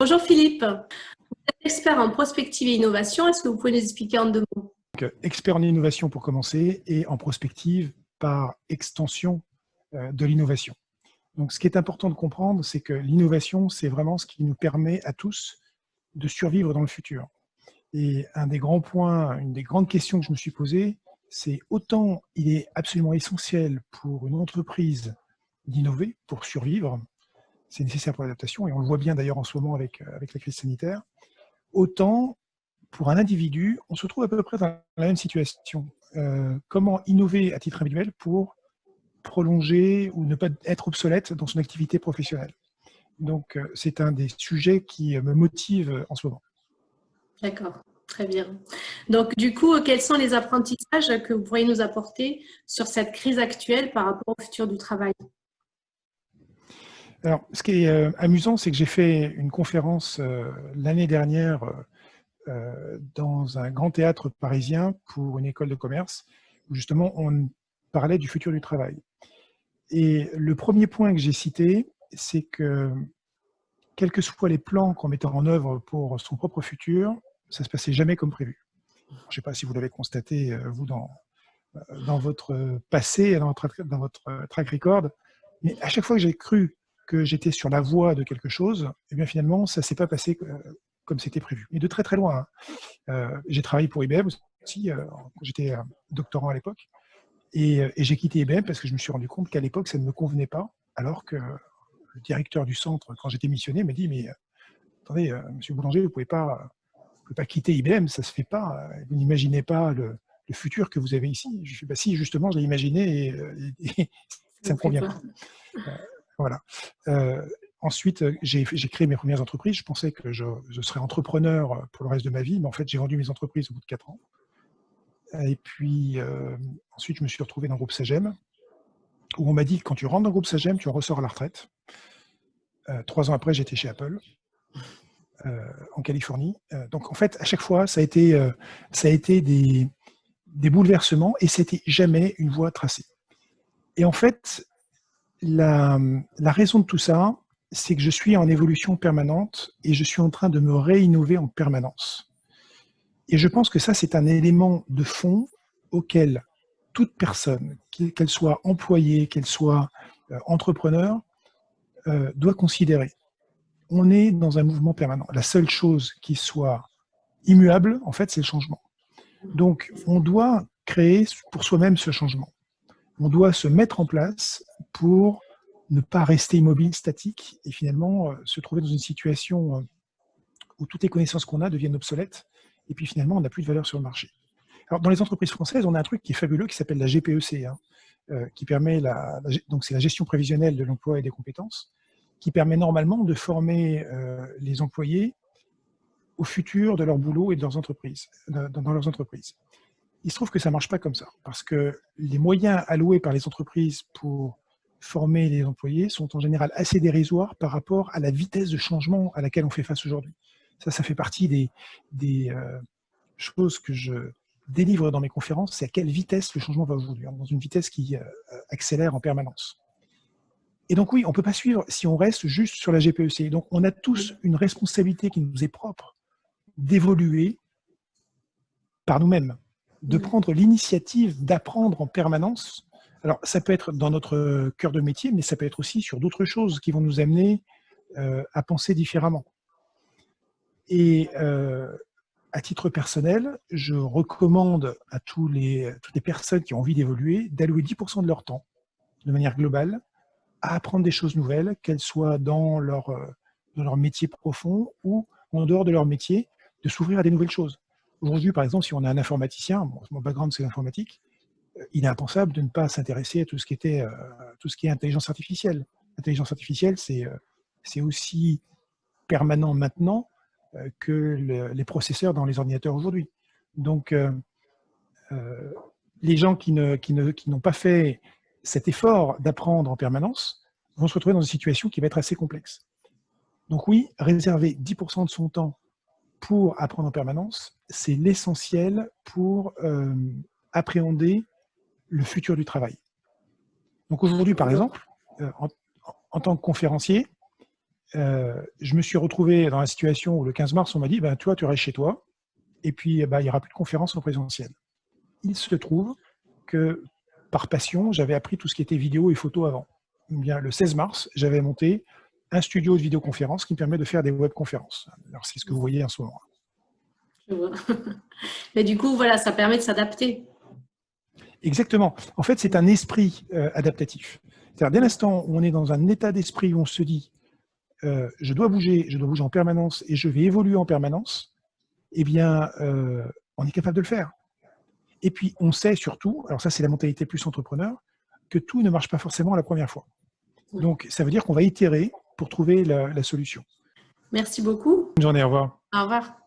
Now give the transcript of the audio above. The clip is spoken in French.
Bonjour Philippe, vous êtes expert en prospective et innovation. Est-ce que vous pouvez nous expliquer en 2 mots? Expert en innovation pour commencer et en prospective par extension de l'innovation. Donc, ce qui est important de comprendre, c'est que l'innovation, c'est vraiment ce qui nous permet à tous de survivre dans le futur. Et un des grands points, une des grandes questions que je me suis posée, c'est autant il est absolument essentiel pour une entreprise d'innover, pour survivre, c'est nécessaire pour l'adaptation, et on le voit bien d'ailleurs en ce moment avec la crise sanitaire, autant pour un individu, on se trouve à peu près dans la même situation. Comment innover à titre individuel pour prolonger ou ne pas être obsolète dans son activité professionnelle. Donc, c'est un des sujets qui me motive en ce moment. D'accord, très bien. Donc du coup, quels sont les apprentissages que vous pourriez nous apporter sur cette crise actuelle par rapport au futur du travail? Alors, ce qui est amusant, c'est que j'ai fait une conférence l'année dernière dans un grand théâtre parisien pour une école de commerce, où justement on parlait du futur du travail. Et le premier point que j'ai cité, c'est que quels que soient les plans qu'on mettait en œuvre pour son propre futur, ça ne se passait jamais comme prévu. Je ne sais pas si vous l'avez constaté, vous, dans votre passé, dans votre track record, mais à chaque fois que j'ai cru que j'étais sur la voie de quelque chose, eh bien finalement, ça ne s'est pas passé comme c'était prévu. Et de très très loin. J'ai travaillé pour IBM aussi, j'étais doctorant à l'époque, et j'ai quitté IBM parce que je me suis rendu compte qu'à l'époque, ça ne me convenait pas, alors que le directeur du centre, quand j'étais missionné, m'a dit « Mais attendez, monsieur Boulanger, vous ne pouvez pas quitter IBM, ça ne se fait pas. Vous n'imaginez pas le futur que vous avez ici. » Je suis bah, si, justement, je l'ai imaginé et ça Ça ne me vous plaît convient pas? pas. Voilà. Ensuite, j'ai créé mes premières entreprises. Je pensais que je serais entrepreneur pour le reste de ma vie, mais en fait, j'ai vendu mes entreprises au bout de 4 ans. Et puis, ensuite, je me suis retrouvé dans le groupe Sagem, où on m'a dit que quand tu rentres dans le groupe Sagem, tu ressors à la retraite. 3 ans après, j'étais chez Apple, en Californie. Donc, en fait, à chaque fois, ça a été des bouleversements et c'était jamais une voie tracée. Et en fait, la raison de tout ça, c'est que je suis en évolution permanente et je suis en train de me réinnover en permanence. Et je pense que ça, c'est un élément de fond auquel toute personne, qu'elle soit employée, qu'elle soit entrepreneur, doit considérer. On est dans un mouvement permanent. La seule chose qui soit immuable, en fait, c'est le changement. Donc, on doit créer pour soi-même ce changement. On doit se mettre en place pour ne pas rester immobile, statique, et finalement se trouver dans une situation où toutes les connaissances qu'on a deviennent obsolètes, et puis finalement, on n'a plus de valeur sur le marché. Alors, dans les entreprises françaises, on a un truc qui est fabuleux qui s'appelle la GPEC, qui permet donc c'est la gestion prévisionnelle de l'emploi et des compétences, qui permet normalement de former les employés au futur de leur boulot et de leurs entreprises, dans leurs entreprises. Il se trouve que ça ne marche pas comme ça, parce que les moyens alloués par les entreprises pour former les employés sont en général assez dérisoires par rapport à la vitesse de changement à laquelle on fait face aujourd'hui. Ça fait partie des choses que je délivre dans mes conférences, c'est à quelle vitesse le changement va aujourd'hui, dans une vitesse qui accélère en permanence. Et donc oui, on ne peut pas suivre si on reste juste sur la GPEC. Donc on a tous une responsabilité qui nous est propre d'évoluer par nous-mêmes, de prendre l'initiative d'apprendre en permanence. Alors ça peut être dans notre cœur de métier, mais ça peut être aussi sur d'autres choses qui vont nous amener à penser différemment. Et à titre personnel, je recommande à toutes les personnes qui ont envie d'évoluer d'allouer 10% de leur temps, de manière globale, à apprendre des choses nouvelles, qu'elles soient dans leur métier profond ou en dehors de leur métier, de s'ouvrir à des nouvelles choses. Aujourd'hui, par exemple, si on a un informaticien, mon background c'est l'informatique, il est impensable de ne pas s'intéresser à tout ce qui est intelligence artificielle. L'intelligence artificielle, c'est aussi permanent maintenant que les processeurs dans les ordinateurs aujourd'hui. Donc, les gens qui n'ont pas fait cet effort d'apprendre en permanence vont se retrouver dans une situation qui va être assez complexe. Donc oui, réserver 10% de son temps pour apprendre en permanence, c'est l'essentiel pour appréhender le futur du travail. Donc aujourd'hui, par exemple, en tant que conférencier, je me suis retrouvé dans la situation où le 15 mars, on m'a dit, toi, tu restes chez toi, et puis il n'y aura plus de conférences en présentiel. Il se trouve que, par passion, j'avais appris tout ce qui était vidéo et photo avant. Bien, le 16 mars, j'avais monté un studio de vidéoconférence qui me permet de faire des webconférences. Alors, c'est ce que vous voyez en ce moment. Je vois. Mais du coup, voilà, ça permet de s'adapter. Exactement. En fait, c'est un esprit adaptatif. C'est-à-dire, dès l'instant où on est dans un état d'esprit où on se dit je dois bouger en permanence et je vais évoluer en permanence, eh bien, on est capable de le faire. Et puis, on sait surtout, alors ça, c'est la mentalité plus entrepreneur, que tout ne marche pas forcément la première fois. Donc, ça veut dire qu'on va itérer pour trouver la solution. Merci beaucoup. Bonne journée, au revoir. Au revoir.